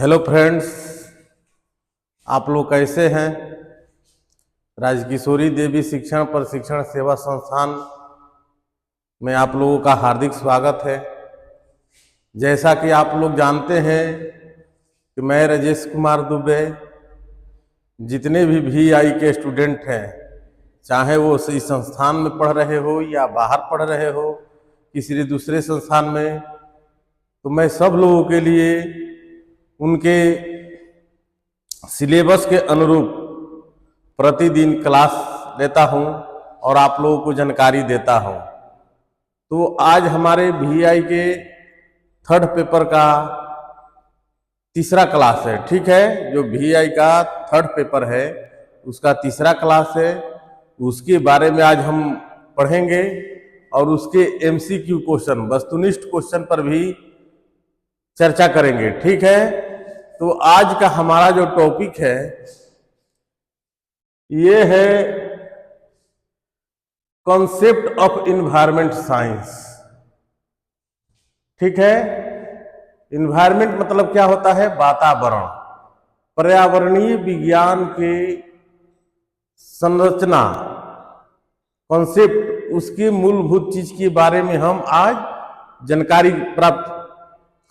Hello friends, आप लोग कैसे हैं। राजकिशोरी देवी शिक्षण प्रशिक्षण सेवा संस्थान में आप लोगों का हार्दिक स्वागत है। जैसा कि आप लोग जानते हैं कि मैं राजेश कुमार दुबे, जितने भी VI के स्टूडेंट हैं, चाहे वो इस संस्थान में पढ़ रहे हो या बाहर पढ़ रहे हो किसी दूसरे संस्थान में, तो मैं सब लोगों के लिए उनके सिलेबस के अनुरूप प्रतिदिन क्लास लेता हूं और आप लोगों को जानकारी देता हूं। तो आज हमारे VI के थर्ड पेपर का तीसरा क्लास है। ठीक है, जो VI का थर्ड पेपर है उसका तीसरा क्लास है, उसके बारे में आज हम पढ़ेंगे और उसके MCQ क्वेश्चन, वस्तुनिष्ठ क्वेश्चन पर भी चर्चा करेंगे। ठीक है, तो आज का हमारा जो टॉपिक है ये है कॉन्सेप्ट ऑफ इन्वायरमेंट साइंस। ठीक है, इन्वायरमेंट मतलब क्या होता है? वातावरण। पर्यावरणीय विज्ञान के संरचना, कॉन्सेप्ट, उसकी मूलभूत चीज के बारे में हम आज जानकारी प्राप्त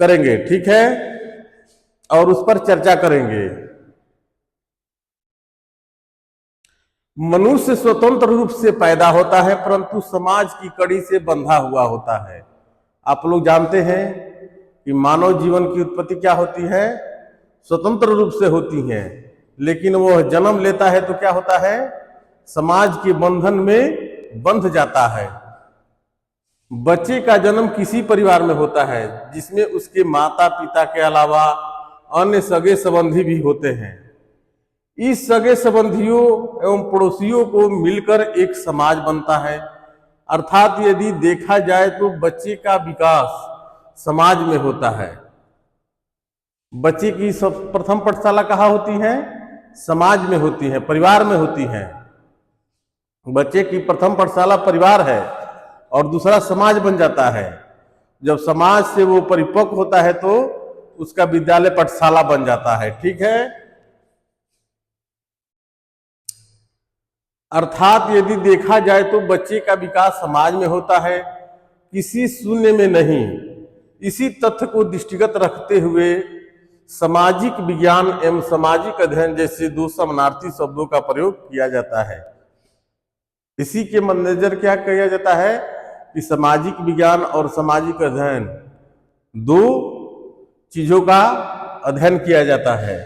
करेंगे। ठीक है, और उस पर चर्चा करेंगे। मनुष्य स्वतंत्र रूप से पैदा होता है परंतु समाज की कड़ी से बंधा हुआ होता है। आप लोग जानते हैं कि मानव जीवन की उत्पत्ति क्या होती है? स्वतंत्र रूप से होती है, लेकिन वह जन्म लेता है तो क्या होता है? समाज के बंधन में बंध जाता है। बच्चे का जन्म किसी परिवार में होता है जिसमें उसके माता पिता के अलावा अन्य सगे संबंधी भी होते हैं। इस सगे संबंधियों एवं पड़ोसियों को मिलकर एक समाज बनता है। अर्थात यदि देखा जाए तो बच्चे का विकास समाज में होता है। बच्चे की प्रथम पाठशाला कहाँ होती है? समाज में होती है, परिवार में होती है। बच्चे की प्रथम पाठशाला परिवार है और दूसरा समाज बन जाता है। जब समाज से वो परिपक्व होता है तो उसका विद्यालय पाठशाला बन जाता है। ठीक है, अर्थात यदि देखा जाए तो बच्चे का विकास समाज में होता है, किसी शून्य में नहीं। इसी तथ्य को दृष्टिगत रखते हुए सामाजिक विज्ञान एवं सामाजिक अध्ययन जैसे दो समानार्थी शब्दों का प्रयोग किया जाता है। इसी के मद्देनजर क्या किया जाता है कि सामाजिक विज्ञान और सामाजिक अध्ययन दो चीजों का अध्ययन किया जाता है।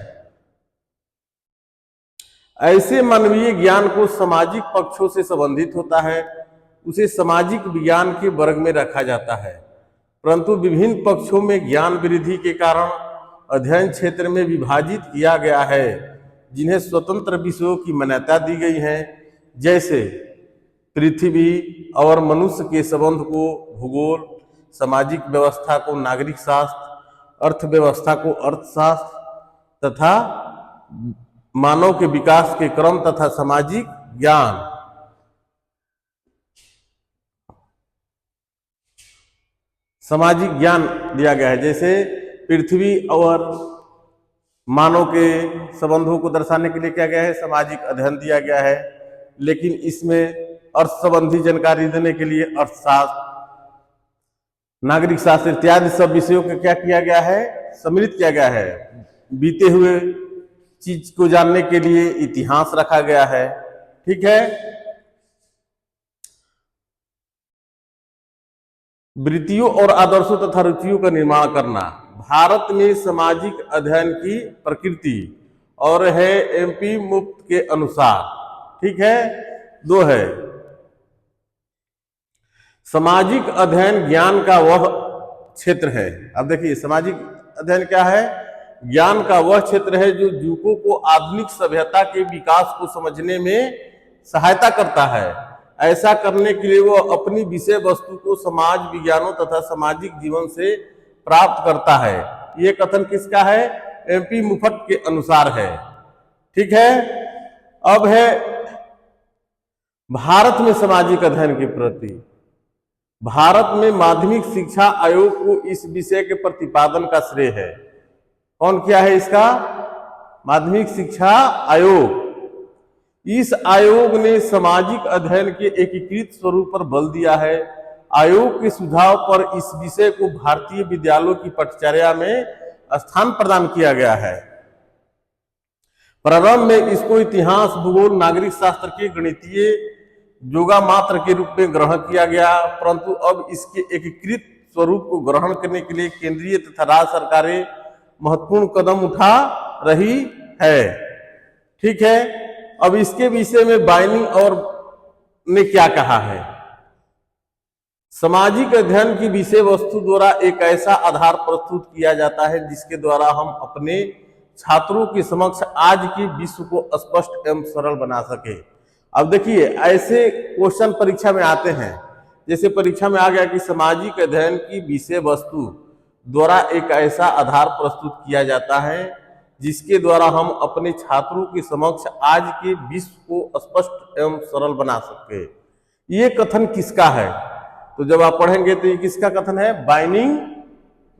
ऐसे मानवीय ज्ञान को सामाजिक पक्षों से संबंधित होता है, उसे सामाजिक विज्ञान के वर्ग में रखा जाता है। परंतु विभिन्न पक्षों में ज्ञान वृद्धि के कारण अध्ययन क्षेत्र में विभाजित किया गया है, जिन्हें स्वतंत्र विषयों की मान्यता दी गई है। जैसे पृथ्वी और मनुष्य के संबंध को भूगोल, सामाजिक व्यवस्था को नागरिक शास्त्र, अर्थव्यवस्था को अर्थशास्त्र तथा मानव के विकास के क्रम तथा सामाजिक ज्ञान। सामाजिक ज्ञान दिया गया है। जैसे पृथ्वी और मानव के संबंधों को दर्शाने के लिए क्या गया है? सामाजिक अध्ययन दिया गया है। लेकिन इसमें अर्थ संबंधी जानकारी देने के लिए अर्थशास्त्र, नागरिक शास्त्र इत्यादि सब विषयों को क्या किया गया है? सम्मिलित किया गया है। बीते हुए चीज को जानने के लिए इतिहास रखा गया है। ठीक है, वृत्तियों और आदर्शों तथा रुचियों का निर्माण करना। भारत में सामाजिक अध्ययन की प्रकृति और है MP मुफ्त के अनुसार। ठीक है, दो है। सामाजिक अध्ययन ज्ञान का वह क्षेत्र है। अब देखिए, सामाजिक अध्ययन क्या है? ज्ञान का वह क्षेत्र है जो युवकों को आधुनिक सभ्यता के विकास को समझने में सहायता करता है। ऐसा करने के लिए वो अपनी विषय वस्तु को समाज विज्ञानों तथा सामाजिक जीवन से प्राप्त करता है। ये कथन किसका है? MP मुफ्त के अनुसार है। ठीक है, अब है भारत में सामाजिक अध्ययन के प्रति। भारत में माध्यमिक शिक्षा आयोग को इस विषय के प्रतिपादन का श्रेय है। कौन किया है इसका? माध्यमिक शिक्षा आयोग। इस आयोग ने सामाजिक अध्ययन के एकीकृत स्वरूप पर बल दिया है। आयोग के सुझाव पर इस विषय को भारतीय विद्यालयों की पठचर्या में स्थान प्रदान किया गया है। प्रारंभ में इसको इतिहास, भूगोल, नागरिक शास्त्र के गणितीय योगा मात्र के रूप में ग्रहण किया गया, परंतु अब इसके एकीकृत स्वरूप को ग्रहण करने के लिए केंद्रीय तथा राज्य सरकारें महत्वपूर्ण कदम उठा रही है। ठीक है, अब इसके विषय में बाइनिंग और ने क्या कहा है? सामाजिक अध्ययन की विषय वस्तु द्वारा एक ऐसा आधार प्रस्तुत किया जाता है जिसके द्वारा हम अपने छात्रों के समक्ष आज के विश्व को स्पष्ट एवं सरल बना सके। अब देखिए, ऐसे क्वेश्चन परीक्षा में आते हैं, जैसे परीक्षा में आ गया कि सामाजिक अध्ययन की विषय वस्तु द्वारा एक ऐसा आधार प्रस्तुत किया जाता है जिसके द्वारा हम अपने छात्रों के समक्ष आज के विश्व को स्पष्ट एवं सरल बना सके। ये कथन किसका है? तो जब आप पढ़ेंगे तो ये किसका कथन है? बाइनिंग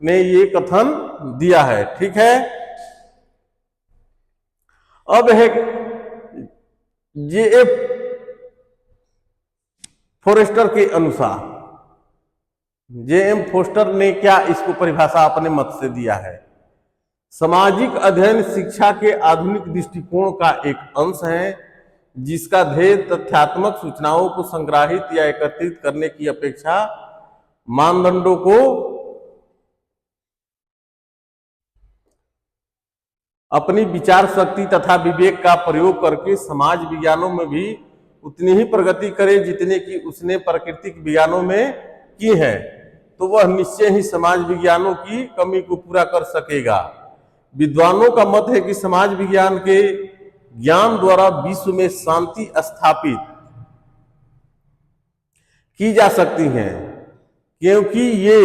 ने ये कथन दिया है। ठीक है, अब है J.F. फोरेस्टर के अनुसार, J.M. फोस्टर ने क्या इसको परिभाषा अपने मत से दिया है? सामाजिक अध्ययन शिक्षा के आधुनिक दृष्टिकोण का एक अंश है जिसका ध्येय तथ्यात्मक सूचनाओं को संग्रहित या एकत्रित करने की अपेक्षा मानदंडों को अपनी विचार शक्ति तथा विवेक का प्रयोग करके समाज विज्ञानों में भी उतनी ही प्रगति करे जितने की उसने प्राकृतिक विज्ञानों में की है, तो वह निश्चय ही समाज विज्ञानों की कमी को पूरा कर सकेगा। विद्वानों का मत है कि समाज विज्ञान के ज्ञान द्वारा विश्व में शांति स्थापित की जा सकती है, क्योंकि ये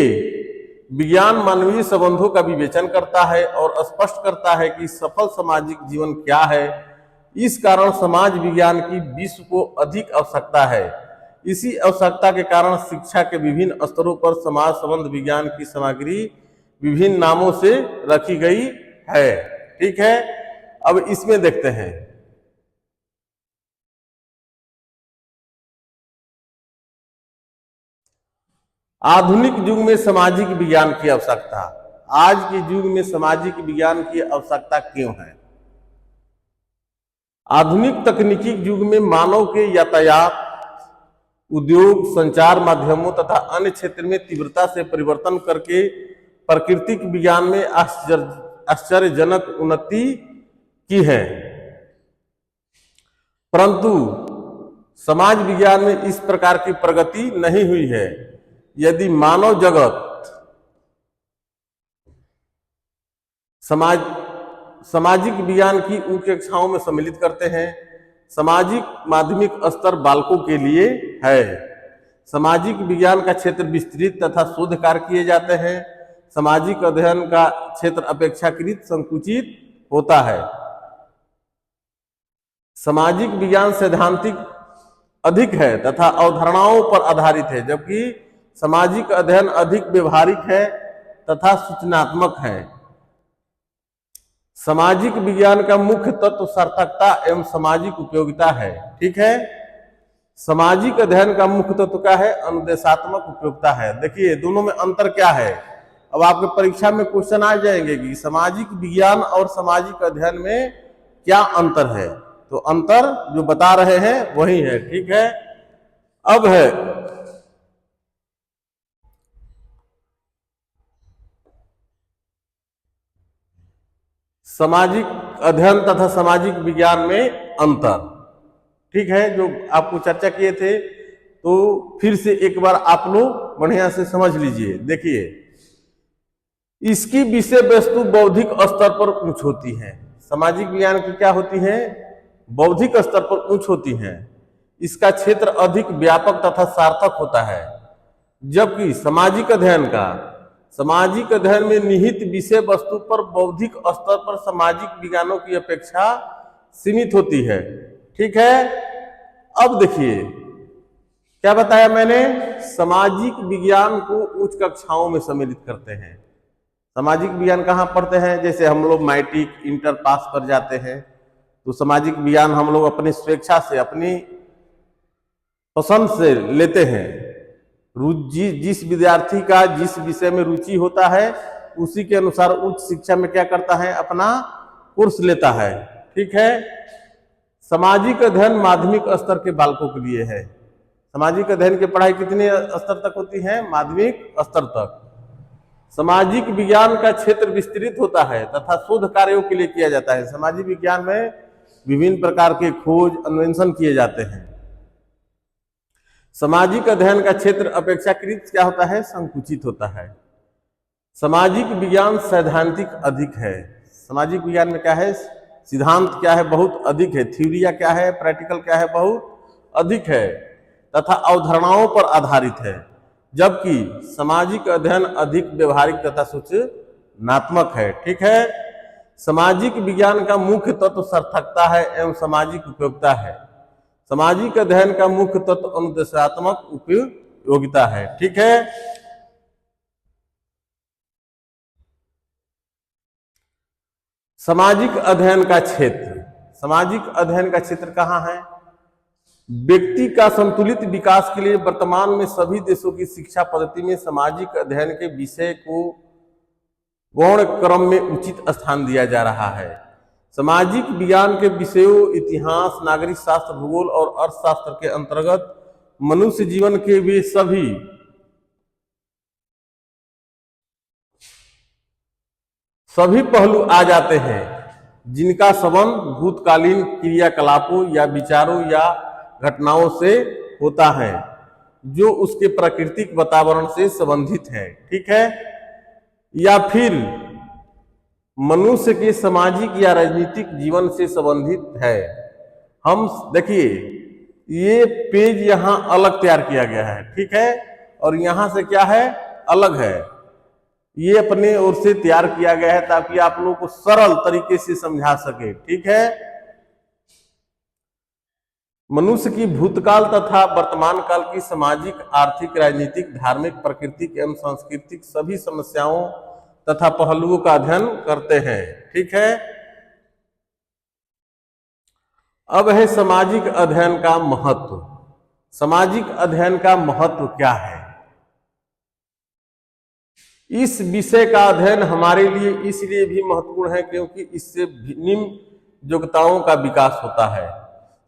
विज्ञान मानवीय संबंधों का विवेचन करता है और स्पष्ट करता है कि सफल सामाजिक जीवन क्या है। इस कारण समाज विज्ञान की विश्व को अधिक आवश्यकता है। इसी आवश्यकता के कारण शिक्षा के विभिन्न स्तरों पर समाज संबंध विज्ञान की सामग्री विभिन्न नामों से रखी गई है। ठीक है, अब इसमें देखते हैं। आधुनिक युग में सामाजिक विज्ञान की आवश्यकता। आज के युग में सामाजिक विज्ञान की आवश्यकता क्यों है? आधुनिक तकनीकी युग में मानव के यातायात, उद्योग, संचार माध्यमों तथा अन्य क्षेत्र में तीव्रता से परिवर्तन करके प्राकृतिक विज्ञान में आश्चर्यजनक उन्नति की है, परंतु समाज विज्ञान में इस प्रकार की प्रगति नहीं हुई है। यदि मानव जगत सामाजिक विज्ञान की उच्च कक्षाओं में सम्मिलित करते हैं, सामाजिक माध्यमिक स्तर बालकों के लिए है। सामाजिक विज्ञान का क्षेत्र विस्तृत तथा शोध कार्य किए जाते हैं। सामाजिक अध्ययन का क्षेत्र अपेक्षाकृत संकुचित होता है। सामाजिक विज्ञान सैद्धांतिक अधिक है तथा अवधारणाओं पर आधारित है, जबकि सामाजिक अध्ययन अधिक व्यवहारिक है तथा सूचनात्मक है। सामाजिक विज्ञान का मुख्य तत्व सार्थकता एवं सामाजिक उपयोगिता है। ठीक है, सामाजिक अध्ययन का मुख्य तत्व क्या है? अनुदेशात्मक उपयोगिता है। देखिए दोनों में अंतर क्या है। अब आपके परीक्षा में क्वेश्चन आ जाएंगे कि सामाजिक विज्ञान और सामाजिक अध्ययन में क्या अंतर है, तो अंतर जो बता रहे हैं वही है। ठीक है, अब है सामाजिक अध्ययन तथा सामाजिक विज्ञान में अंतर। ठीक है, जो आपको चर्चा किए थे, तो फिर से एक बार आप लोग बढ़िया से समझ लीजिए। देखिए, इसकी विषय वस्तु बौद्धिक स्तर पर उच्च होती है। सामाजिक विज्ञान की क्या होती है? बौद्धिक स्तर पर उच्च होती है। इसका क्षेत्र अधिक व्यापक तथा सार्थक होता है, जबकि सामाजिक अध्ययन में निहित विषय वस्तु पर बौद्धिक स्तर पर सामाजिक विज्ञानों की अपेक्षा सीमित होती है। ठीक है, अब देखिए क्या बताया मैंने? सामाजिक विज्ञान को उच्च कक्षाओं में सम्मिलित करते हैं। सामाजिक विज्ञान कहाँ पढ़ते हैं? जैसे हम लोग मैट्रिक इंटर पास कर जाते हैं तो सामाजिक विज्ञान हम लोग अपनी स्वेच्छा से, अपनी पसंद से लेते हैं। जिस विद्यार्थी का जिस विषय में रुचि होता है उसी के अनुसार उच्च शिक्षा में क्या करता है? अपना कोर्स लेता है। ठीक है। सामाजिक अध्ययन माध्यमिक स्तर के बालकों के लिए है। सामाजिक अध्ययन की पढ़ाई कितने स्तर तक होती है? माध्यमिक स्तर तक। सामाजिक विज्ञान का क्षेत्र विस्तृत होता है तथा शोध कार्यों के लिए किया जाता है। सामाजिक विज्ञान में विभिन्न प्रकार के खोज अन्वेषण किए जाते हैं। सामाजिक अध्ययन का क्षेत्र अपेक्षाकृत क्या होता है? संकुचित होता है। सामाजिक विज्ञान सैद्धांतिक अधिक है। सामाजिक विज्ञान में क्या है? सिद्धांत क्या है? बहुत अधिक है। थ्योरिया क्या है? प्रैक्टिकल क्या है? बहुत अधिक है तथा अवधारणाओं पर आधारित है। जबकि सामाजिक अध्ययन अधिक व्यवहारिक तथा सूचनात्मक है। ठीक है। सामाजिक विज्ञान का मुख्य तत्व सार्थकता है एवं सामाजिक उपयोगिता है। सामाजिक अध्ययन का मुख्य तत्व अनुदेशात्मक उपयोगिता है। ठीक है। सामाजिक अध्ययन का क्षेत्र, सामाजिक अध्ययन का क्षेत्र कहाँ है? व्यक्ति का संतुलित विकास के लिए वर्तमान में सभी देशों की शिक्षा पद्धति में सामाजिक अध्ययन के विषय को गौण क्रम में उचित स्थान दिया जा रहा है। सामाजिक विज्ञान के विषयों इतिहास, नागरिक शास्त्र, भूगोल और अर्थशास्त्र के अंतर्गत मनुष्य जीवन के वे सभी पहलू आ जाते हैं जिनका संबंध भूतकालीन क्रियाकलापों या विचारों या घटनाओं से होता है जो उसके प्राकृतिक वातावरण से संबंधित है। ठीक है। या फिर मनुष्य के सामाजिक या राजनीतिक जीवन से संबंधित है। हम देखिए ये पेज यहाँ अलग तैयार किया गया है। ठीक है। और यहाँ से क्या है? अलग है। ये अपने ओर से तैयार किया गया है ताकि आप लोगों को सरल तरीके से समझा सके। ठीक है। मनुष्य की भूतकाल तथा वर्तमान काल की सामाजिक, आर्थिक, राजनीतिक, धार्मिक, प्राकृतिक एवं सांस्कृतिक सभी समस्याओं तथा पहलुओं का अध्ययन करते हैं। ठीक है। अब है सामाजिक अध्ययन का महत्व। सामाजिक अध्ययन का महत्व क्या है? इस विषय का अध्ययन हमारे लिए इसलिए भी महत्वपूर्ण है क्योंकि इससे निम्न योग्यताओं का विकास होता है।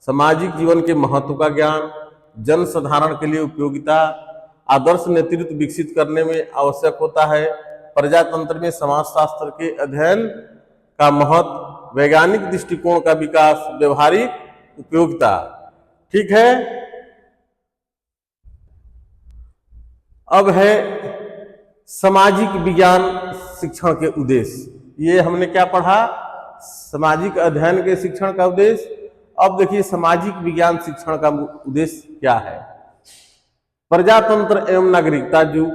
सामाजिक जीवन के महत्व का ज्ञान, जन साधारण के लिए उपयोगिता, आदर्श नेतृत्व विकसित करने में आवश्यक होता है। प्रजातंत्र में समाजशास्त्र के अध्ययन का महत्व, वैज्ञानिक दृष्टिकोण का विकास, व्यवहारिक उपयोगिता। ठीक है। अब है सामाजिक विज्ञान शिक्षण के उद्देश्य। ये हमने क्या पढ़ा? सामाजिक अध्ययन के शिक्षण का उद्देश्य। अब देखिए सामाजिक विज्ञान शिक्षण का उद्देश्य क्या है? प्रजातंत्र एवं नागरिकता युग,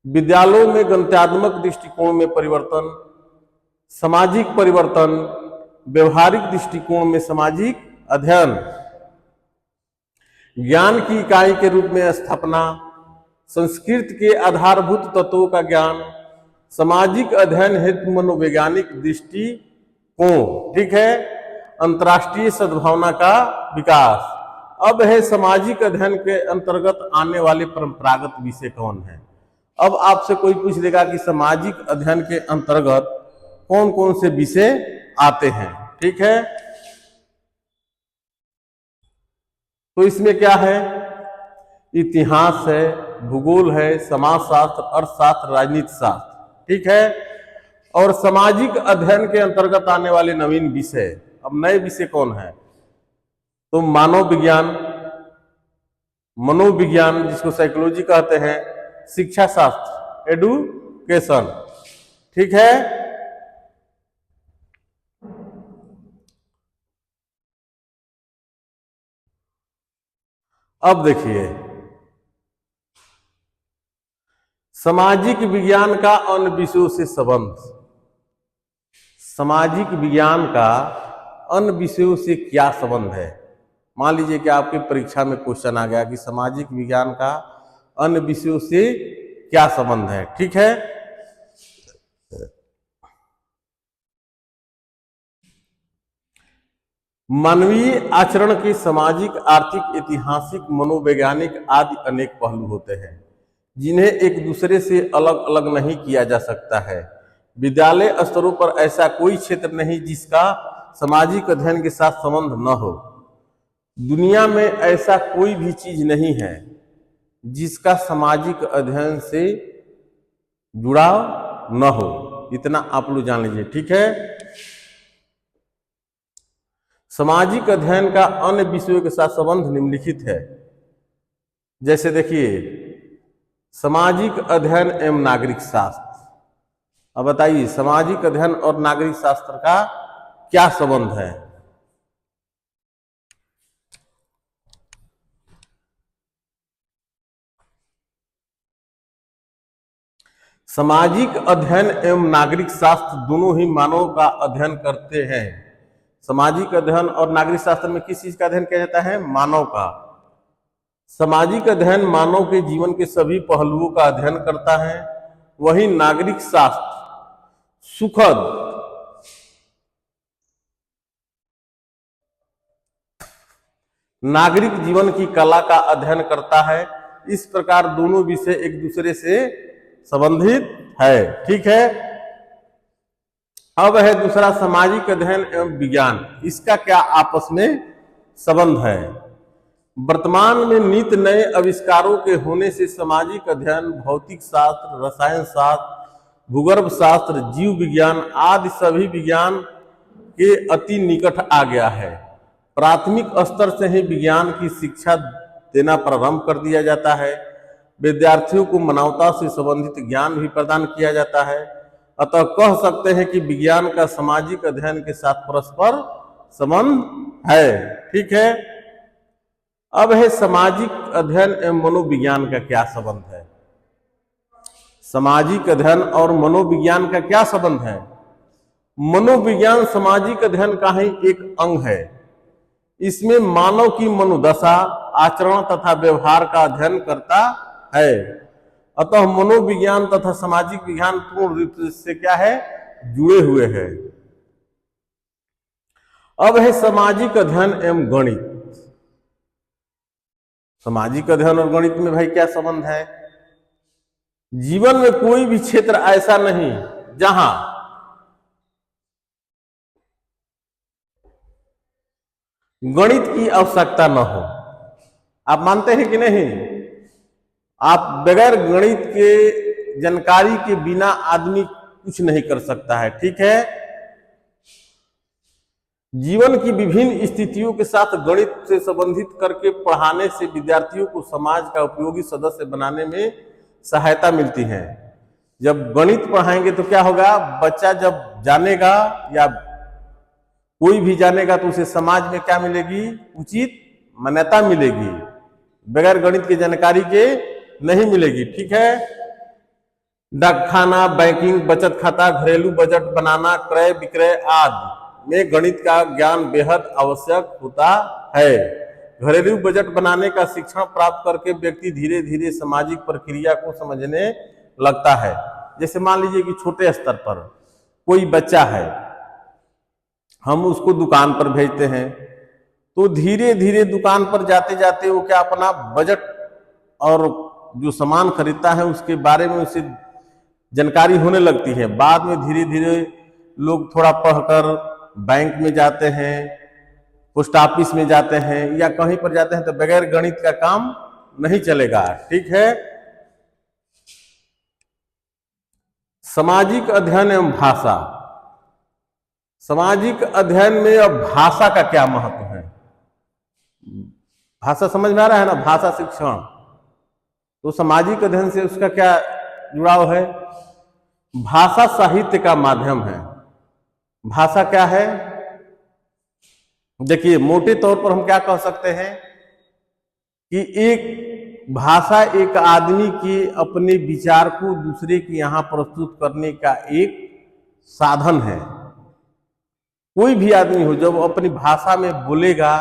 विद्यालयों में गणितात्मक दृष्टिकोण में परिवर्तन, सामाजिक परिवर्तन, व्यवहारिक दृष्टिकोण में सामाजिक अध्ययन, ज्ञान की इकाई के रूप में स्थापना, संस्कृत के आधारभूत तत्वों का ज्ञान, सामाजिक अध्ययन हेतु मनोवैज्ञानिक दृष्टिकोण। ठीक है। अंतर्राष्ट्रीय सद्भावना का विकास। अब है सामाजिक अध्ययन के अंतर्गत आने वाले परंपरागत विषय कौन है? अब आपसे कोई पूछ देगा कि सामाजिक अध्ययन के अंतर्गत कौन कौन से विषय आते हैं। ठीक है। तो इसमें क्या है? इतिहास है, भूगोल है, समाजशास्त्र, अर्थशास्त्र, राजनीति शास्त्र। ठीक है। और सामाजिक अध्ययन के अंतर्गत आने वाले नवीन विषय, अब नए विषय कौन है? तो मानव विज्ञान, मनोविज्ञान जिसको साइकोलॉजी कहते हैं, शिक्षा शास्त्र, एडुकेशन। ठीक है। अब देखिए सामाजिक विज्ञान का अन्य विषयों से संबंध। सामाजिक विज्ञान का अन्य विषयों से क्या संबंध है? मान लीजिए कि आपकी परीक्षा में क्वेश्चन आ गया कि सामाजिक विज्ञान का अन्य विषयों से क्या संबंध है। ठीक है। मानवीय आचरण के सामाजिक, आर्थिक, ऐतिहासिक, मनोवैज्ञानिक आदि अनेक पहलू होते हैं जिन्हें एक दूसरे से अलग अलग नहीं किया जा सकता है। विद्यालय स्तरों पर ऐसा कोई क्षेत्र नहीं जिसका सामाजिक अध्ययन के साथ संबंध न हो। दुनिया में ऐसा कोई भी चीज नहीं है जिसका सामाजिक अध्ययन से जुड़ाव न हो। इतना आप लोग जान लीजिए, ठीक है। सामाजिक अध्ययन का अन्य विषयों के साथ संबंध निम्नलिखित है। जैसे देखिए, सामाजिक अध्ययन एवं नागरिक शास्त्र। अब बताइए, सामाजिक अध्ययन और नागरिक शास्त्र का क्या संबंध है? सामाजिक अध्ययन एवं नागरिक शास्त्र दोनों ही मानव का अध्ययन करते हैं। सामाजिक अध्ययन और नागरिक शास्त्र में किस चीज का अध्ययन किया जाता है? मानव का। सामाजिक अध्ययन मानव के जीवन के सभी पहलुओं का अध्ययन करता है, वहीं नागरिक शास्त्र सुखद नागरिक जीवन की कला का अध्ययन करता है। इस प्रकार दोनों विषय एक दूसरे से संबंधित है, ठीक है। अब है दूसरा, सामाजिक अध्ययन एवं विज्ञान। इसका क्या आपस में संबंध है? वर्तमान में नित नए आविष्कारों के होने से सामाजिक अध्ययन भौतिक शास्त्र, रसायन शास्त्र, भूगर्भ शास्त्र, जीव विज्ञान आदि सभी विज्ञान के अति निकट आ गया है। प्राथमिक स्तर से ही विज्ञान की शिक्षा देना प्रारंभ कर दिया जाता है। विद्यार्थियों को मानवता से संबंधित ज्ञान भी प्रदान किया जाता है। अतः कह सकते हैं कि विज्ञान का सामाजिक अध्ययन के साथ परस्पर संबंध है, ठीक है। अब है सामाजिक अध्ययन एवं मनोविज्ञान का क्या संबंध है? सामाजिक अध्ययन और मनोविज्ञान का क्या संबंध है? मनोविज्ञान सामाजिक अध्ययन का ही एक अंग है। इसमें मानव की मनोदशा, आचरण तथा व्यवहार का अध्ययन करता है। अतः मनोविज्ञान तथा सामाजिक विज्ञान पूर्ण रूप से क्या है? जुड़े हुए हैं। अब है सामाजिक अध्ययन एवं गणित। सामाजिक अध्ययन और गणित में भाई क्या संबंध है? जीवन में कोई भी क्षेत्र ऐसा नहीं जहां गणित की आवश्यकता न हो। आप मानते हैं कि नहीं? आप बगैर गणित के जानकारी के बिना आदमी कुछ नहीं कर सकता है, ठीक है। जीवन की विभिन्न स्थितियों के साथ गणित से संबंधित करके पढ़ाने से विद्यार्थियों को समाज का उपयोगी सदस्य बनाने में सहायता मिलती है। जब गणित पढ़ाएंगे तो क्या होगा? बच्चा जब जानेगा या कोई भी जानेगा तो उसे समाज में क्या मिलेगी? उचित मान्यता मिलेगी। बगैर गणित की जानकारी के नहीं मिलेगी, ठीक है। डाकखाना, बैंकिंग, बचत खाता, घरेलू बजट बनाना, क्रय विक्रय आदि में गणित का ज्ञान बेहद आवश्यक होता है। घरेलू बजट बनाने का शिक्षण प्राप्त करके व्यक्ति धीरे धीरे सामाजिक प्रक्रिया को समझने लगता है। जैसे मान लीजिए कि छोटे स्तर पर कोई बच्चा है, हम उसको दुकान पर भेजते हैं, तो धीरे धीरे दुकान पर जाते जाते वो क्या अपना बजट और जो सामान खरीदता है उसके बारे में उसे जानकारी होने लगती है। बाद में धीरे धीरे लोग थोड़ा पढ़कर बैंक में जाते हैं, पोस्ट ऑफिस में जाते हैं या कहीं पर जाते हैं, तो बगैर गणित का काम नहीं चलेगा, ठीक है। सामाजिक अध्ययन एवं भाषा। सामाजिक अध्ययन में अब भाषा का क्या महत्व है? भाषा समझ में आ रहा है ना? भाषा शिक्षण, तो सामाजिक अध्ययन से उसका क्या जुड़ाव है? भाषा साहित्य का माध्यम है। भाषा क्या है? देखिए, मोटे तौर पर हम क्या कह सकते हैं कि एक भाषा एक आदमी के अपने विचार को दूसरे के यहां प्रस्तुत करने का एक साधन है। कोई भी आदमी हो, जब अपनी भाषा में बोलेगा,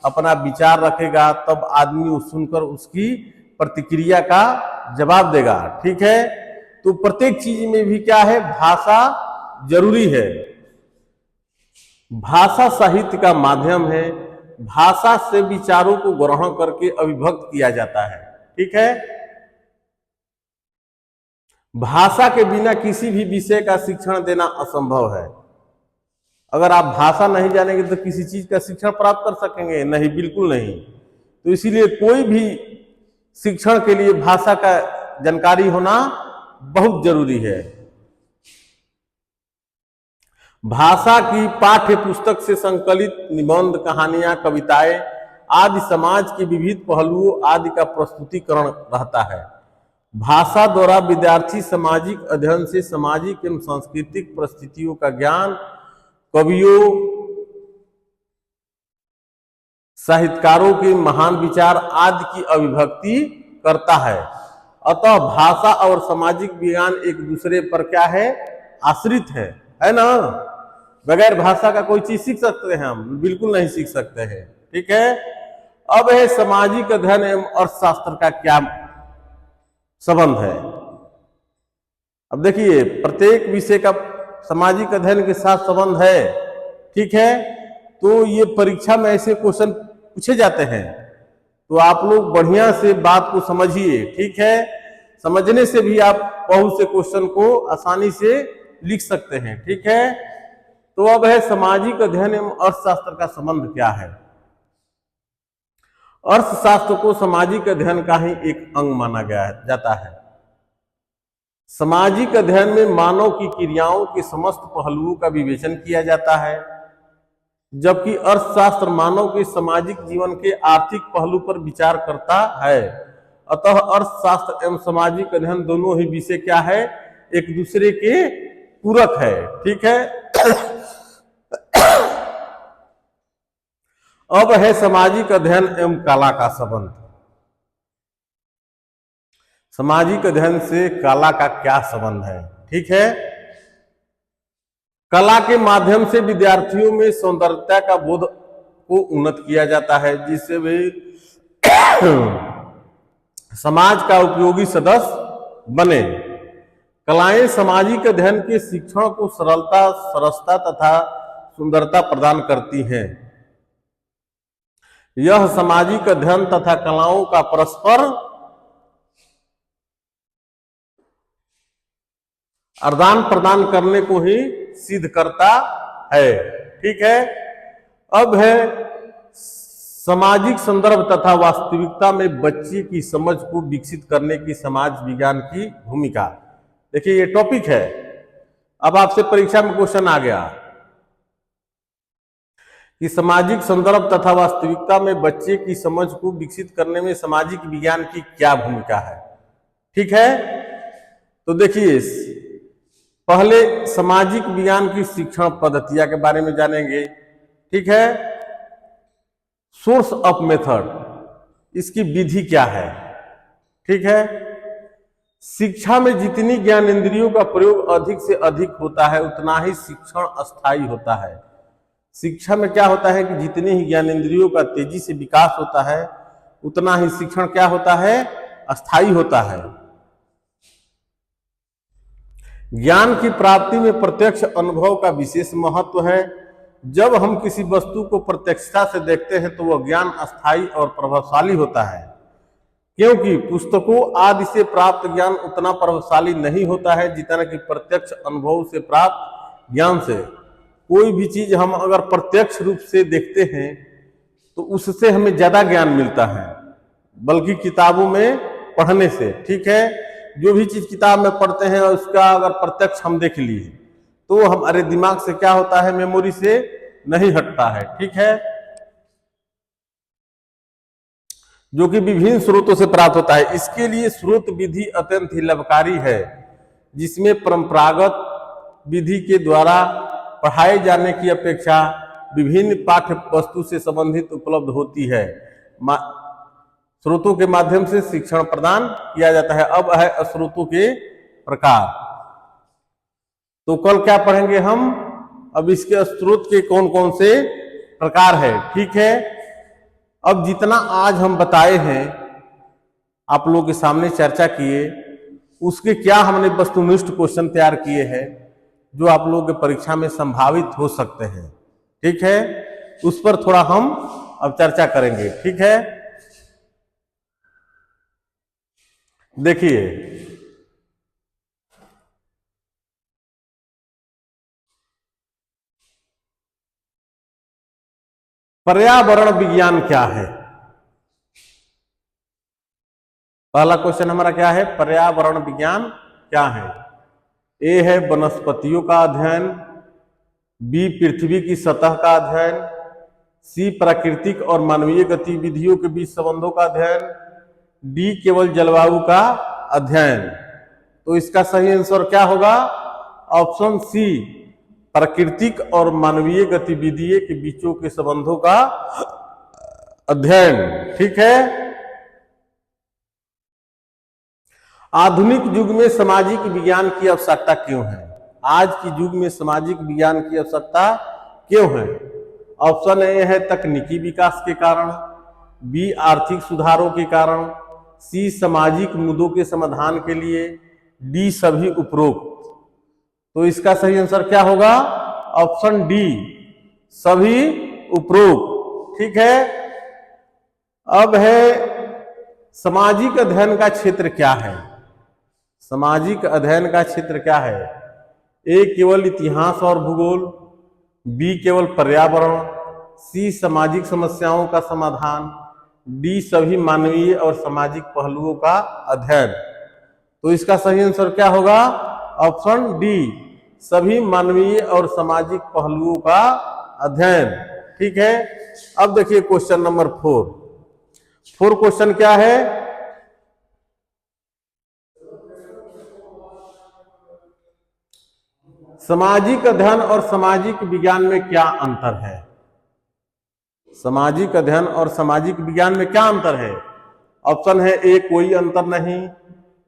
अपना विचार रखेगा, तब आदमी वो सुनकर उसकी प्रतिक्रिया का जवाब देगा, ठीक है। तो प्रत्येक चीज में भी क्या है? भाषा जरूरी है। भाषा साहित्य का माध्यम है। भाषा से विचारों को ग्रहण करके अभिव्यक्त किया जाता है। ठीक है। भाषा के बिना किसी भी विषय का शिक्षण देना असंभव है। अगर आप भाषा नहीं जानेंगे तो किसी चीज का शिक्षण प्राप्त कर सकेंगे? नहीं, बिल्कुल नहीं। तो इसीलिए कोई भी शिक्षण के लिए भाषा का जानकारी होना बहुत जरूरी है। भाषा की पाठ्य पुस्तक से संकलित निबंध, कहानियां, कविताएं आदि समाज के विविध पहलुओं आदि का प्रस्तुतिकरण रहता है। भाषा द्वारा विद्यार्थी सामाजिक अध्ययन से सामाजिक एवं सांस्कृतिक परिस्थितियों का ज्ञान, कवियों, साहित्यकारों के महान विचार आदि की अभिव्यक्ति करता है। अतः भाषा और सामाजिक विज्ञान एक दूसरे पर क्या है? आश्रित है ना। बगैर भाषा का कोई चीज सीख सकते हैं हम? बिल्कुल नहीं सीख सकते हैं। ठीक है। अब है सामाजिक अध्ययन एवं अर्थशास्त्र का क्या संबंध है। अब देखिए, प्रत्येक विषय का सामाजिक अध्ययन के साथ संबंध है। ठीक है। तो ये परीक्षा में ऐसे क्वेश्चन पूछे जाते हैं, तो आप लोग बढ़िया से बात को समझिए। ठीक है। समझने से भी आप बहुत से क्वेश्चन को आसानी से लिख सकते हैं। ठीक है। तो अब है सामाजिक अध्ययन एवं अर्थशास्त्र का संबंध क्या है। अर्थशास्त्र को सामाजिक अध्ययन का ही एक अंग माना जाता है। सामाजिक अध्ययन में मानव की क्रियाओं के समस्त पहलुओं का विवेचन किया जाता है, जबकि अर्थशास्त्र मानव के सामाजिक जीवन के आर्थिक पहलू पर विचार करता है। अतः अर्थशास्त्र एवं सामाजिक अध्ययन दोनों ही विषय क्या है? एक दूसरे के पूरक है। ठीक है। अब है सामाजिक अध्ययन एवं कला का संबंध। सामाजिक अध्ययन से कला का क्या संबंध है? ठीक है। कला के माध्यम से विद्यार्थियों में सौंदर्यता का बोध को उन्नत किया जाता है, जिससे वे समाज का उपयोगी सदस्य बने। कलाएं सामाजिक अध्ययन के शिक्षण को सरलता, सरसता तथा सुंदरता प्रदान करती हैं। यह सामाजिक अध्ययन तथा कलाओं का परस्पर आदान प्रदान करने को ही सिद्ध करता है। ठीक है। अब है सामाजिक संदर्भ तथा वास्तविकता में बच्चे की समझ को विकसित करने की समाज विज्ञान की भूमिका। देखिए, ये टॉपिक है। अब आपसे परीक्षा में क्वेश्चन आ गया कि सामाजिक संदर्भ तथा वास्तविकता में बच्चे की समझ को विकसित करने में सामाजिक विज्ञान की क्या भूमिका है। ठीक है। तो देखिए, पहले सामाजिक विज्ञान की शिक्षण पद्धतियां के बारे में जानेंगे। ठीक है। सोर्स ऑफ मेथड, इसकी विधि क्या है। ठीक है। शिक्षा में जितनी ज्ञान इंद्रियों का प्रयोग अधिक से अधिक होता है, उतना ही शिक्षण अस्थायी होता है। शिक्षा में क्या होता है कि जितने ही ज्ञान इंद्रियों का तेजी से विकास होता है, उतना ही शिक्षण क्या होता है? अस्थायी होता है। ज्ञान की प्राप्ति में प्रत्यक्ष अनुभव का विशेष महत्व है। जब हम किसी वस्तु को प्रत्यक्षता से देखते हैं तो वह ज्ञान अस्थायी और प्रभावशाली होता है, क्योंकि पुस्तकों आदि से प्राप्त ज्ञान उतना प्रभावशाली नहीं होता है जितना कि प्रत्यक्ष अनुभव से प्राप्त ज्ञान से। कोई भी चीज हम अगर प्रत्यक्ष रूप से देखते हैं तो उससे हमें ज्यादा ज्ञान मिलता है, बल्कि किताबों में पढ़ने से। ठीक है। जो भी चीज किताब में पढ़ते हैं उसका अगर प्रत्यक्ष हम देख लिए तो हमारे दिमाग से क्या होता है? मेमोरी से नहीं हटता है। ठीक है। जो कि विभिन्न स्रोतों से प्राप्त होता है। इसके लिए स्रोत विधि अत्यंत ही लाभकारी है, जिसमें परंपरागत विधि के द्वारा पढ़ाए जाने की अपेक्षा विभिन्न पाठ्य वस्तु से संबंधित उपलब्ध होती है। स्रोतों के माध्यम से शिक्षण प्रदान किया जाता है। अब है स्रोतों के प्रकार। तो कल क्या पढ़ेंगे हम? अब इसके स्रोत के कौन कौन से प्रकार है। ठीक है। अब जितना आज हम बताए हैं, आप लोगों के सामने चर्चा किए, उसके क्या हमने वस्तुनिष्ठ क्वेश्चन तैयार किए हैं जो आप लोगों के परीक्षा में संभावित हो सकते हैं। ठीक है, उस पर थोड़ा हम अब चर्चा करेंगे। ठीक है, देखिए पर्यावरण विज्ञान क्या है। पहला क्वेश्चन हमारा क्या है, पर्यावरण विज्ञान क्या है। ए है वनस्पतियों का अध्ययन, बी पृथ्वी की सतह का अध्ययन, सी प्राकृतिक और मानवीय गतिविधियों के बीच संबंधों का अध्ययन, डी केवल जलवायु का अध्ययन। तो इसका सही आंसर क्या होगा, ऑप्शन सी, प्राकृतिक और मानवीय गतिविधियों के बीचों के संबंधों का अध्ययन। ठीक है, आधुनिक युग में सामाजिक विज्ञान की आवश्यकता क्यों है। आज की युग में सामाजिक विज्ञान की आवश्यकता क्यों है। ऑप्शन ए है तकनीकी विकास के कारण, बी आर्थिक सुधारों के कारण, सी सामाजिक मुद्दों के समाधान के लिए, डी सभी उपरोक्त। तो इसका सही आंसर क्या होगा, ऑप्शन डी, सभी उपरोक्त। ठीक है, अब है सामाजिक अध्ययन का क्षेत्र क्या है। सामाजिक अध्ययन का क्षेत्र क्या है, ए केवल इतिहास और भूगोल, बी केवल पर्यावरण, सी सामाजिक समस्याओं का समाधान, डी सभी मानवीय और सामाजिक पहलुओं का अध्ययन। तो इसका सही आंसर क्या होगा, ऑप्शन डी, सभी मानवीय और सामाजिक पहलुओं का अध्ययन। ठीक है, अब देखिए क्वेश्चन नंबर 4 क्वेश्चन क्या है, सामाजिक अध्ययन और सामाजिक विज्ञान में क्या अंतर है। सामाजिक अध्ययन और सामाजिक विज्ञान में क्या अंतर है। ऑप्शन है ए कोई अंतर नहीं,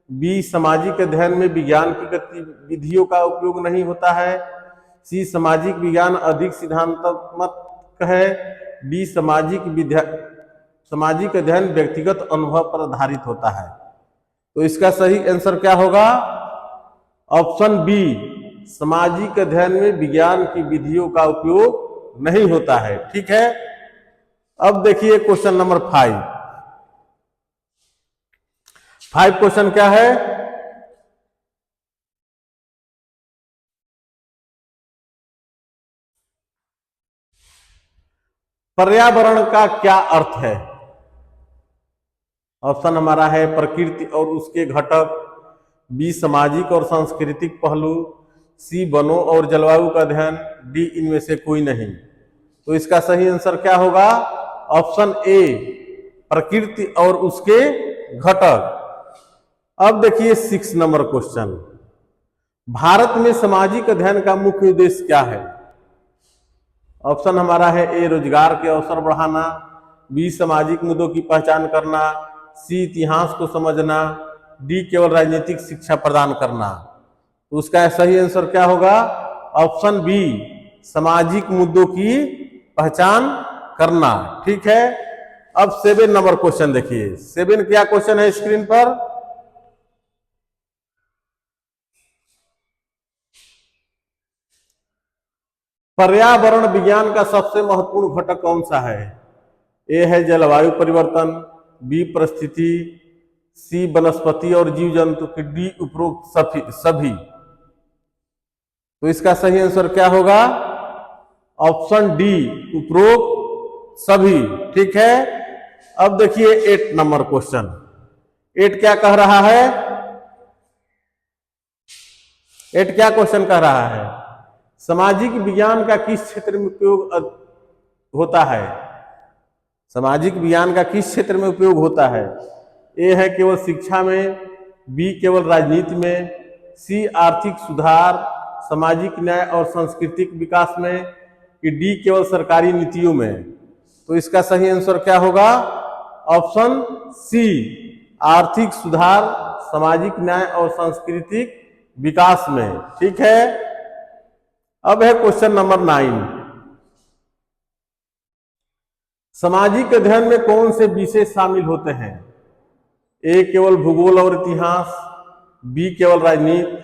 बी सामाजिक अध्ययन में विज्ञान की गतिविधियों का उपयोग नहीं होता है, सी सामाजिक विज्ञान अधिक सिद्धांतात्मक है, डी सामाजिक अध्ययन व्यक्तिगत अनुभव पर आधारित होता है। तो इसका सही आंसर क्या होगा, ऑप्शन बी, सामाजिक अध्ययन में विज्ञान की विधियों का उपयोग नहीं होता है। ठीक है, अब देखिए क्वेश्चन नंबर 5 क्वेश्चन क्या है, पर्यावरण का क्या अर्थ है। ऑप्शन हमारा है प्रकृति और उसके घटक, बी सामाजिक और सांस्कृतिक पहलू, सी वनों और जलवायु का अध्ययन, डी इनमें से कोई नहीं। तो इसका सही आंसर क्या होगा, ऑप्शन ए, प्रकृति और उसके घटक। अब देखिए 6 नंबर क्वेश्चन, भारत में सामाजिक अध्ययन का मुख्य उद्देश्य क्या है। ऑप्शन हमारा है ए रोजगार के अवसर बढ़ाना, बी सामाजिक मुद्दों की पहचान करना, सी इतिहास को समझना, डी केवल राजनीतिक शिक्षा प्रदान करना। तो उसका सही आंसर क्या होगा, ऑप्शन बी, सामाजिक मुद्दों की पहचान करना। ठीक है, अब 7 नंबर क्वेश्चन देखिए, 7 क्या क्वेश्चन है स्क्रीन पर, पर्यावरण विज्ञान का सबसे महत्वपूर्ण घटक कौन सा है। ए है जलवायु परिवर्तन, बी परिस्थिति, सी वनस्पति और जीव जंतु की, डी उपरोक्त सभी। तो इसका सही आंसर क्या होगा, ऑप्शन डी, उपरोक्त सभी। ठीक है, अब देखिए 8 नंबर क्वेश्चन, 8 क्या कह रहा है, 8 क्या क्वेश्चन कह रहा है, सामाजिक विज्ञान का किस क्षेत्र में उपयोग होता है। सामाजिक विज्ञान का किस क्षेत्र में उपयोग होता है। ए है केवल शिक्षा में, बी केवल राजनीति में, सी आर्थिक सुधार, सामाजिक न्याय और सांस्कृतिक विकास में, कि डी केवल सरकारी नीतियों में। तो इसका सही आंसर क्या होगा, ऑप्शन सी, आर्थिक सुधार, सामाजिक न्याय और सांस्कृतिक विकास में। ठीक है, अब है क्वेश्चन नंबर 9, सामाजिक अध्ययन में कौन से विषय शामिल होते हैं। ए केवल भूगोल और इतिहास, बी केवल राजनीति,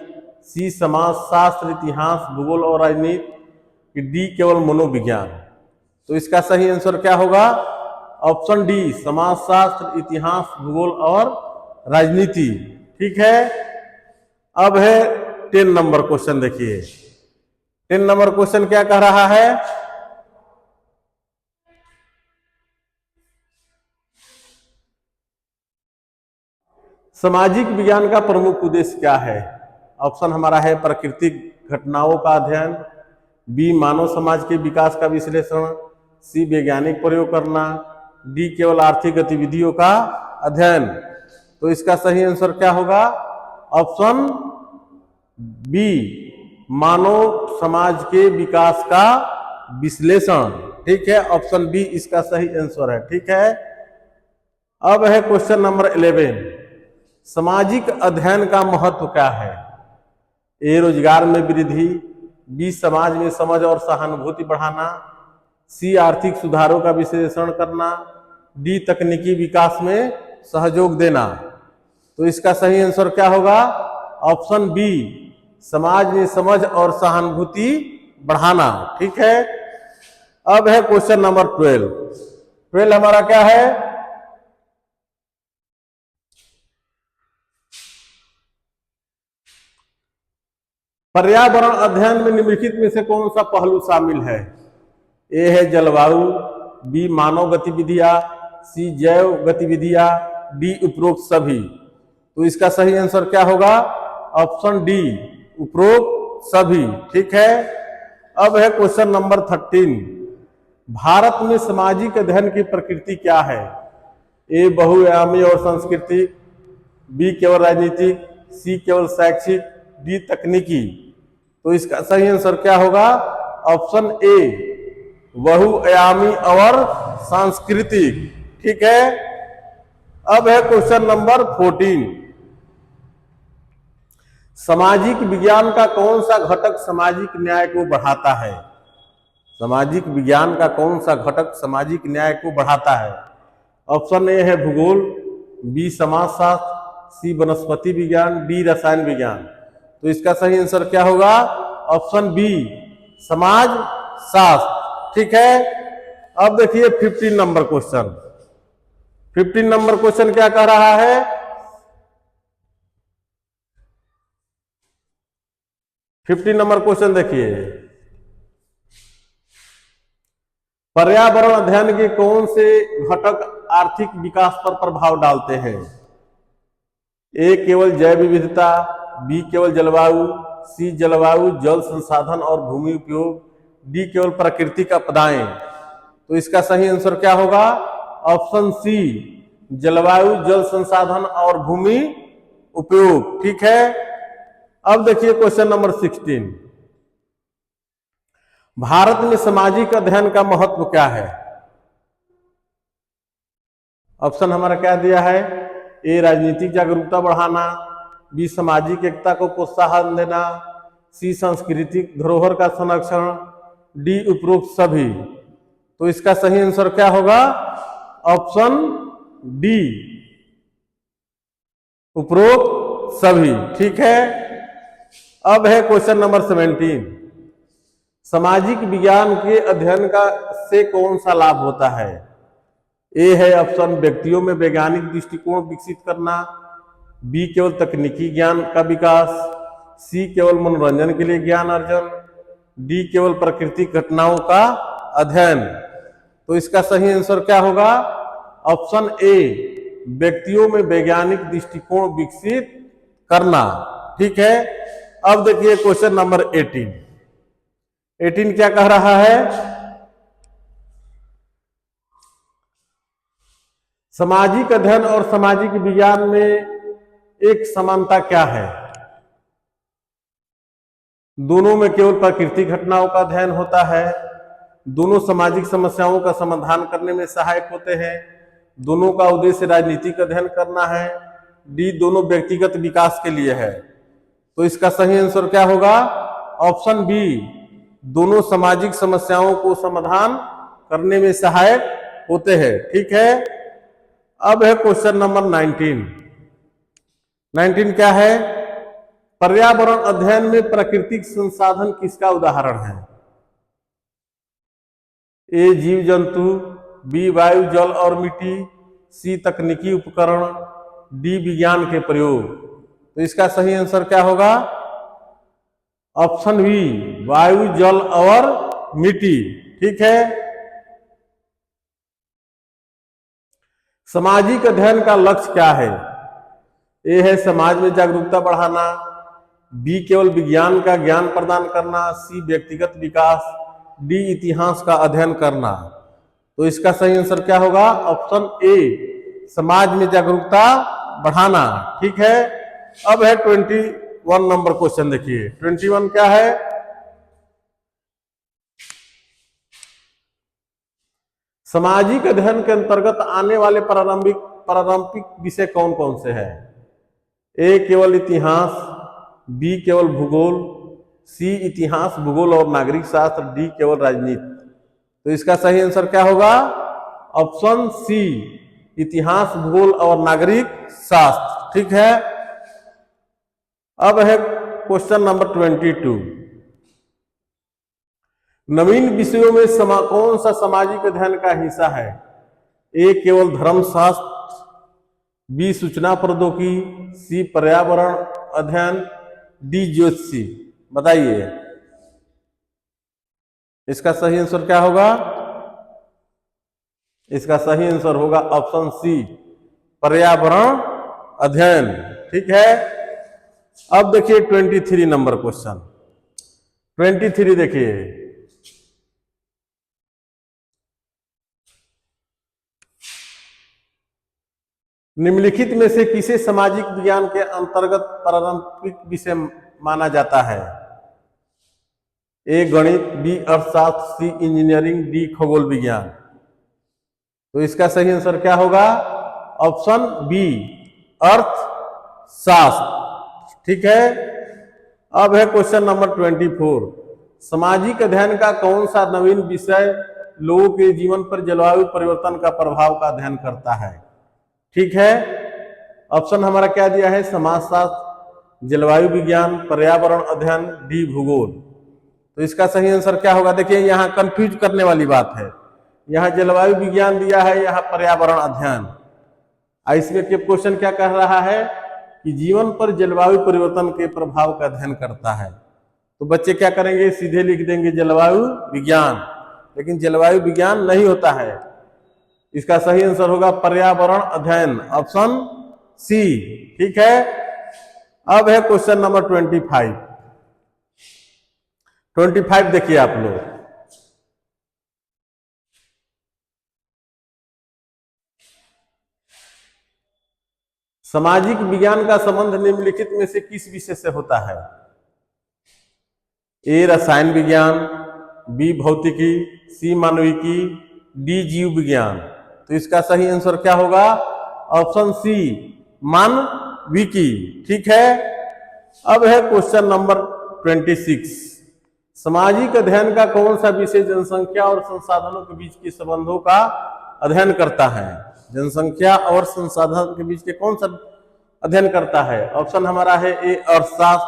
सी समाज शास्त्र, इतिहास, भूगोल और राजनीति, कि डी केवल मनोविज्ञान। तो इसका सही आंसर क्या होगा? ऑप्शन डी, समाजशास्त्र, इतिहास, भूगोल और राजनीति। ठीक है। अब है 10 नंबर क्वेश्चन। देखिए 10 नंबर क्वेश्चन क्या कह रहा है? सामाजिक विज्ञान का प्रमुख उद्देश्य क्या है? ऑप्शन हमारा है प्राकृतिक घटनाओं का अध्ययन, बी मानव समाज के विकास का विश्लेषण, सी वैज्ञानिक प्रयोग करना, डी केवल आर्थिक गतिविधियों का अध्ययन। तो इसका सही आंसर क्या होगा? ऑप्शन बी, मानव समाज के विकास का विश्लेषण। ठीक है, ऑप्शन बी इसका सही आंसर है। ठीक है। अब है क्वेश्चन नंबर 11, सामाजिक अध्ययन का महत्व क्या है? ए रोजगार में वृद्धि, बी समाज में समझ और सहानुभूति बढ़ाना, सी आर्थिक सुधारों का विश्लेषण करना, डी तकनीकी विकास में सहयोग देना। तो इसका सही आंसर क्या होगा? ऑप्शन बी, समाज में समझ और सहानुभूति बढ़ाना। ठीक है। अब है क्वेश्चन नंबर 12 हमारा क्या है? पर्यावरण अध्ययन में निम्नलिखित में से कौन सा पहलू शामिल है? ए है जलवायु, बी मानव गतिविधियां, सी जैव गतिविधियां, डी उपरोक्त सभी। तो इसका सही आंसर क्या होगा? ऑप्शन डी, उपरोक्त सभी। ठीक है। अब है क्वेश्चन नंबर 13, भारत में सामाजिक अध्ययन की प्रकृति क्या है? ए बहुआयामी और सांस्कृतिक, बी केवल राजनीतिक, सी केवल शैक्षिक, डी तकनीकी। तो इसका सही आंसर क्या होगा? ऑप्शन ए, बहुआयामी और सांस्कृतिक। ठीक है। अब है क्वेश्चन नंबर 14, सामाजिक विज्ञान का कौन सा घटक सामाजिक न्याय को बढ़ाता है? सामाजिक विज्ञान का कौन सा घटक सामाजिक न्याय को बढ़ाता है? ऑप्शन ए है भूगोल, बी समाजशास्त्र, सी वनस्पति विज्ञान, डी रसायन विज्ञान। तो इसका सही आंसर क्या होगा? ऑप्शन बी, समाज शास्त्र। ठीक है। अब देखिए 15 नंबर क्वेश्चन। 15 नंबर क्वेश्चन क्या कह रहा है? फिफ्टीन नंबर क्वेश्चन देखिए, पर्यावरण अध्ययन के कौन से घटक आर्थिक विकास पर प्रभाव डालते हैं? ए केवल जैव विविधता, बी केवल जलवायु, सी जलवायु, जल संसाधन और भूमि उपयोग, डी केवल प्राकृतिक आपदाएं। तो इसका सही आंसर क्या होगा? ऑप्शन सी, जलवायु, जल संसाधन और भूमि उपयोग। ठीक है। अब देखिए क्वेश्चन नंबर 16, भारत में सामाजिक अध्ययन का महत्व क्या है? ऑप्शन हमारा क्या दिया है? ए राजनीतिक जागरूकता बढ़ाना, बी सामाजिक एकता को प्रोत्साहन देना, सी सांस्कृतिक धरोहर का संरक्षण, डी उपरोक्त सभी। तो इसका सही आंसर क्या होगा? ऑप्शन डी, उपरोक्त सभी। ठीक है। अब है क्वेश्चन नंबर 17, सामाजिक विज्ञान के अध्ययन का से कौन सा लाभ होता है? ए है ऑप्शन व्यक्तियों में वैज्ञानिक दृष्टिकोण विकसित करना, बी केवल तकनीकी ज्ञान का विकास, सी केवल मनोरंजन के लिए ज्ञान अर्जन, डी केवल प्राकृतिक घटनाओं का अध्ययन। तो इसका सही आंसर क्या होगा? ऑप्शन ए, व्यक्तियों में वैज्ञानिक दृष्टिकोण विकसित करना। ठीक है। अब देखिए क्वेश्चन नंबर 18 क्या कह रहा है? सामाजिक अध्ययन और सामाजिक विज्ञान में एक समानता क्या है? दोनों में केवल प्राकृतिक घटनाओं का अध्ययन होता है, दोनों सामाजिक समस्याओं का समाधान करने में सहायक होते हैं, दोनों का उद्देश्य राजनीतिक अध्ययन करना है, डी दोनों व्यक्तिगत विकास के लिए है। तो इसका सही आंसर क्या होगा? ऑप्शन बी, दोनों सामाजिक समस्याओं को समाधान करने में सहायक होते हैं। ठीक है। अब है क्वेश्चन नंबर 19 क्या है? पर्यावरण अध्ययन में प्राकृतिक संसाधन किसका उदाहरण है? ए जीव जंतु, बी वायु जल और मिट्टी, सी तकनीकी उपकरण, डी विज्ञान के प्रयोग। तो इसका सही आंसर क्या होगा? ऑप्शन बी, वायु जल और मिट्टी। ठीक है। सामाजिक अध्ययन का लक्ष्य क्या है? ए है समाज में जागरूकता बढ़ाना, बी केवल विज्ञान का ज्ञान प्रदान करना, सी व्यक्तिगत विकास, डी इतिहास का अध्ययन करना। तो इसका सही आंसर क्या होगा? ऑप्शन ए, समाज में जागरूकता बढ़ाना। ठीक है। अब है 21 नंबर क्वेश्चन। देखिए 21 क्या है? सामाजिक अध्ययन के अंतर्गत आने वाले प्रारंभिक विषय कौन कौन से हैं? ए केवल इतिहास, बी केवल भूगोल, सी इतिहास भूगोल और नागरिक शास्त्र, डी केवल राजनीति। तो इसका सही आंसर क्या होगा? ऑप्शन सी, इतिहास भूगोल और नागरिक शास्त्र। ठीक है। अब है क्वेश्चन नंबर 22। नवीन विषयों में कौन सा सामाजिक अध्ययन का हिस्सा है? ए केवल धर्मशास्त्र, बी सूचना प्रौद्योगिकी, सी पर्यावरण अध्ययन, डी ज्योतिषी। बताइए इसका सही आंसर क्या होगा? इसका सही आंसर होगा ऑप्शन सी, पर्यावरण अध्ययन। ठीक है। अब देखिए 23 नंबर क्वेश्चन। 23 देखिए, निम्नलिखित में से किसे सामाजिक विज्ञान के अंतर्गत प्रारंभिक विषय माना जाता है? ए गणित, बी अर्थशास्त्र, सी इंजीनियरिंग, डी खगोल विज्ञान। तो इसका सही आंसर क्या होगा? ऑप्शन बी, अर्थशास्त्र। ठीक है। अब है क्वेश्चन नंबर 24। सामाजिक अध्ययन का कौन सा नवीन विषय लोगों के जीवन पर जलवायु परिवर्तन का प्रभाव का अध्ययन करता है? ठीक है। ऑप्शन हमारा क्या दिया है? समाजशास्त्र, जलवायु विज्ञान, पर्यावरण अध्ययन, डी भूगोल। तो इसका सही आंसर क्या होगा? देखिए यहाँ कंफ्यूज करने वाली बात है। यहाँ जलवायु विज्ञान दिया है, यहाँ पर्यावरण अध्ययन। इसमें क्वेश्चन क्या कह रहा है कि जीवन पर जलवायु परिवर्तन के प्रभाव का अध्ययन करता है। तो बच्चे क्या करेंगे? सीधे लिख देंगे जलवायु विज्ञान, लेकिन जलवायु विज्ञान नहीं होता है। इसका सही आंसर होगा पर्यावरण अध्ययन, ऑप्शन सी। ठीक है। अब है क्वेश्चन नंबर 25। 25 देखिए आप लोग, सामाजिक विज्ञान का संबंध निम्नलिखित में से किस विषय से होता है? ए रसायन विज्ञान, बी भौतिकी, सी मानविकी, डी जीव विज्ञान। तो इसका सही आंसर क्या होगा? ऑप्शन सी, मानविकी। ठीक है। अब है क्वेश्चन नंबर 26। सामाजिक अध्ययन का कौन सा विषय जनसंख्या और संसाधनों के बीच के संबंधों का अध्ययन करता है? जनसंख्या और संसाधन के बीच के कौन सा अध्ययन करता है? ऑप्शन हमारा है ए अर्थशास्त्र,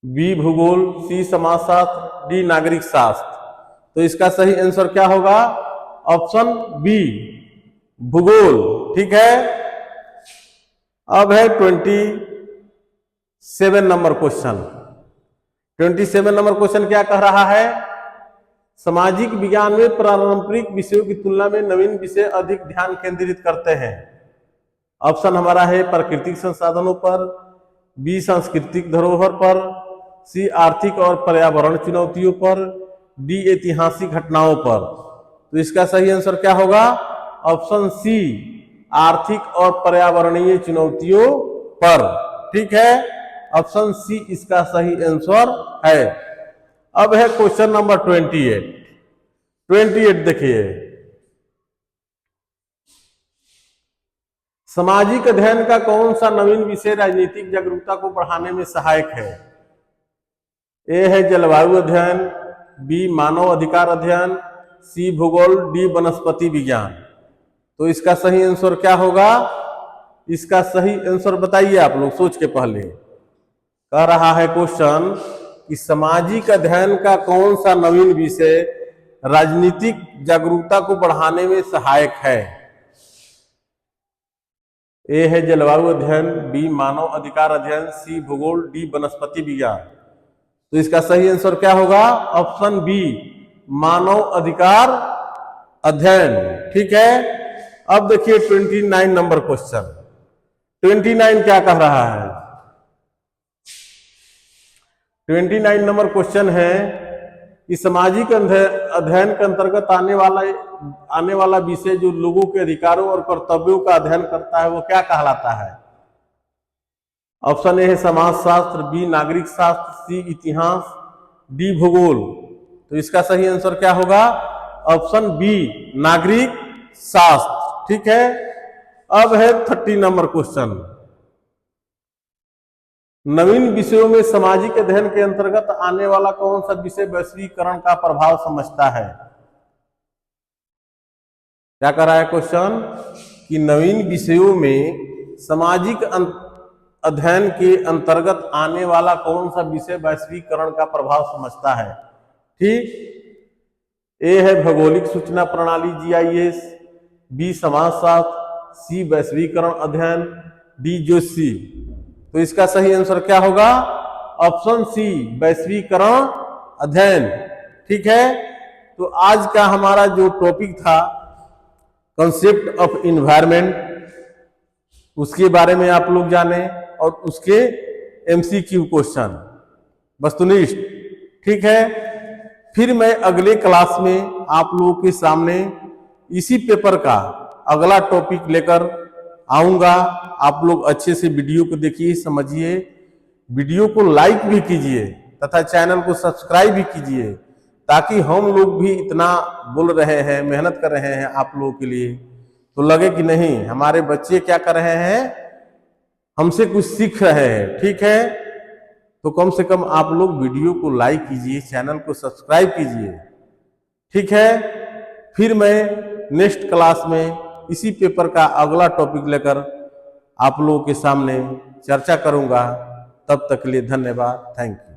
बी भूगोल, सी समाजशास्त्र, डी नागरिक शास्त्र। तो इसका सही आंसर क्या होगा? ऑप्शन बी, भूगोल। ठीक है। अब है 27 नंबर क्वेश्चन। 27 नंबर क्वेश्चन क्या कह रहा है? सामाजिक विज्ञान में पारंपरिक विषयों की तुलना में नवीन विषय अधिक ध्यान केंद्रित करते हैं। ऑप्शन हमारा है प्राकृतिक संसाधनों पर, बी सांस्कृतिक धरोहर पर, सी आर्थिक और पर्यावरण चुनौतियों पर, डी ऐतिहासिक घटनाओं पर। तो इसका सही आंसर क्या होगा? ऑप्शन सी, आर्थिक और पर्यावरणीय चुनौतियों पर। ठीक है। ऑप्शन सी इसका सही आंसर है। अब है क्वेश्चन नंबर 28। 28 देखिए, सामाजिक अध्ययन का कौन सा नवीन विषय राजनीतिक जागरूकता को बढ़ाने में सहायक है? ए है जलवायु अध्ययन, बी मानव अधिकार अध्ययन, सी भूगोल, डी वनस्पति विज्ञान। तो इसका सही आंसर क्या होगा? इसका सही आंसर बताइए आप लोग सोच के पहले। कह रहा है क्वेश्चन कि सामाजिक अध्ययन का कौन सा नवीन विषय राजनीतिक जागरूकता को बढ़ाने में सहायक है? ए है जलवायु अध्ययन, बी मानव अधिकार अध्ययन, सी भूगोल, डी वनस्पति विज्ञान। तो इसका सही आंसर क्या होगा? ऑप्शन बी, मानव अधिकार अध्ययन। ठीक है, अब देखिए 29 नंबर क्वेश्चन। 29 क्या कह रहा है? 29 नंबर क्वेश्चन है कि सामाजिक अध्ययन के अंतर्गत आने वाला विषय जो लोगों के अधिकारों और कर्तव्यों का अध्ययन करता है वो क्या कहलाता है? ऑप्शन ए है समाजशास्त्र, बी नागरिक शास्त्र, सी इतिहास, डी भूगोल। तो इसका सही आंसर क्या होगा? ऑप्शन बी, नागरिक शास्त्र। ठीक है, अब है 30 नंबर क्वेश्चन। नवीन विषयों में सामाजिक अध्ययन के अंतर्गत आने वाला कौन सा विषय वैश्वीकरण का प्रभाव समझता है? क्या कर रहा है क्वेश्चन कि नवीन विषयों में सामाजिक अध्ययन के अंतर्गत आने वाला कौन सा विषय वैश्वीकरण का प्रभाव समझता है? ठीक, ए है भौगोलिक सूचना प्रणाली जीआईएस, बी समाजशास्त्र, सी वैश्वीकरण अध्ययन, डी जोशी। तो इसका सही आंसर क्या होगा? ऑप्शन सी, वैश्वीकरण अध्ययन। ठीक है, तो आज का हमारा जो टॉपिक था कंसेप्ट ऑफ इन्वायरमेंट, उसके बारे में आप लोग जाने और उसके एमसीक्यू क्वेश्चन, वस्तुनिष्ठ। ठीक है, फिर मैं अगले क्लास में आप लोगों के सामने इसी पेपर का अगला टॉपिक लेकर आऊंगा। आप लोग अच्छे से वीडियो को देखिए, समझिए, वीडियो को लाइक भी कीजिए तथा चैनल को सब्सक्राइब भी कीजिए, ताकि हम लोग भी इतना बोल रहे हैं, मेहनत कर रहे हैं आप लोगों के लिए, तो लगे कि नहीं हमारे बच्चे क्या कर रहे हैं, हमसे कुछ सीख रहे हैं। ठीक है, तो कम से कम आप लोग वीडियो को लाइक कीजिए, चैनल को सब्सक्राइब कीजिए। ठीक है, फिर मैं नेक्स्ट क्लास में इसी पेपर का अगला टॉपिक लेकर आप लोगों के सामने चर्चा करूंगा। तब तक के लिए धन्यवाद, थैंक यू।